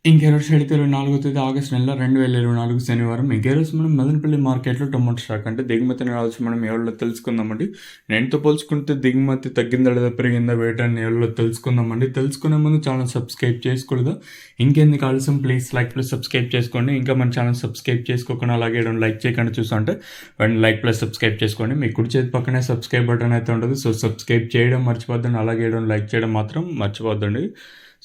ఇంకెరోజు అయితే 24వ తేదీ ఆగస్టు నెల 2024 శనివారం. ఇంకెరోజు మనం మదనపల్లి మార్కెట్లో టొమాటో స్టాక్ అంటే దిగుమతిని రావచ్చు మనం ఎవరిలో తెలుసుకుందామండి. నేనుతో పోల్చుకుంటే దిగుమతి తగ్గిందా లేదా పెరిగిందా వేయటాన్ని ఎవరిలో తెలుసుకుందామండి. తెలుసుకునే ముందు ఛానల్ సబ్స్క్రైబ్ చేసుకోలేదు. ఇంకెందుకు ఆలస్యం, ప్లీజ్ ప్లస్ సబ్స్క్రైబ్ చేసుకోండి. ఇంకా మన ఛానల్ సబ్స్క్రైబ్ చేసుకోకుండా అలాగే లైక్ చేయకుండా చూస్తుంటే వెంటనే లైక్ ప్లస్ సబ్స్క్రైబ్ చేసుకోండి. మీ కుడి చేతి పక్కనే సబ్స్క్రైబ్ బటన్ అయితే ఉంటుంది. సో సబ్స్క్రైబ్ చేయడం మర్చిపోద్దండి, అలాగే లైక్ చేయడం మాత్రం మర్చిపోద్దండి.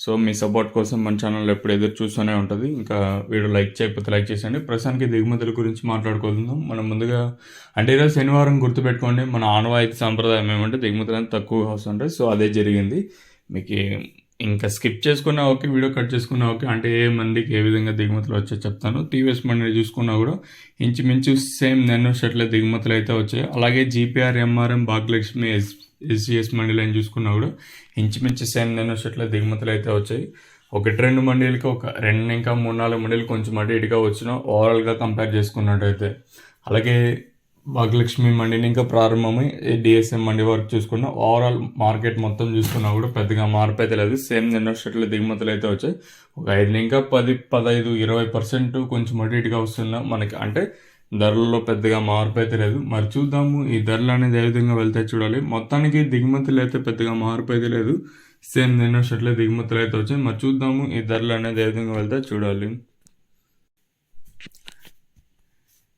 సో మీ సపోర్ట్ కోసం మన ఛానల్ ఎప్పుడు ఎదురు చూస్తూనే ఉంటుంది. ఇంకా వీడియో లైక్ చేయకపోతే లైక్ చేసండి. ప్రస్తుతానికి దిగుమతుల గురించి మాట్లాడుకుందాం. మనం ముందుగా అంటే ఈరోజు శనివారం గుర్తుపెట్టుకోండి, మన ఆనవాయితీ సాంప్రదాయం ఏమంటే దిగుమతులు అనేది తక్కువ వస్తుంటాయి. సో అదే జరిగింది. మీకు ఇంకా స్కిప్ చేసుకున్నా ఓకే, వీడియో కట్ చేసుకున్నా ఓకే. అంటే ఏ మందికి ఏ విధంగా దిగుమతులు వచ్చాయో చెప్తాను. టీవీఎస్ మండి చూసుకున్నా కూడా ఇంచుమించు సేమ్ నెన్నో షర్ట్ల దిగుమతులు అయితే వచ్చాయి. అలాగే జీపీఆర్, ఎంఆర్ఎం, భాగ్యలక్ష్మి, ఎస్జిఎస్ మండీలను చూసుకున్నా కూడా ఇంచుమించు సేమ్ నెన్నో షర్ట్ల దిగుమతులు అయితే వచ్చాయి. 1-2 మండీలకి ఒక 2 ఇంకా 3-4 మండీలు కొంచెం అటు ఇటుగా వచ్చిన ఓవరాల్గా కంపేర్ చేసుకున్నట్టయితే. అలాగే భాగ్యలక్ష్మి మండిని ఇంకా ప్రారంభమై డిఎస్ఎం మండి వరకు చూసుకున్న ఓవరాల్ మార్కెట్ మొత్తం చూసుకున్నా కూడా పెద్దగా మార్పు అయితే లేదు. సేమ్ నిన్న షర్ట్ల దిగుమతులు అయితే వచ్చాయి. ఒక 5 ఇంకా 10, 15, 20% కొంచెం అటు ఇటుగా వస్తున్నా మనకి. అంటే ధరల్లో పెద్దగా మార్పు అయితే లేదు. మరి చూద్దాము ఈ ధరలు అనేది ఏ విధంగా వెళ్తాయి చూడాలి. మొత్తానికి దిగుమతులు అయితే పెద్దగా మార్పు అయితే లేదు. సేమ్ నిన్న షర్ట్ల దిగుమతులు అయితే వచ్చాయి. మరి చూద్దాము ఈ ధరలు అనేది ఏ విధంగా వెళ్తాయి చూడాలి.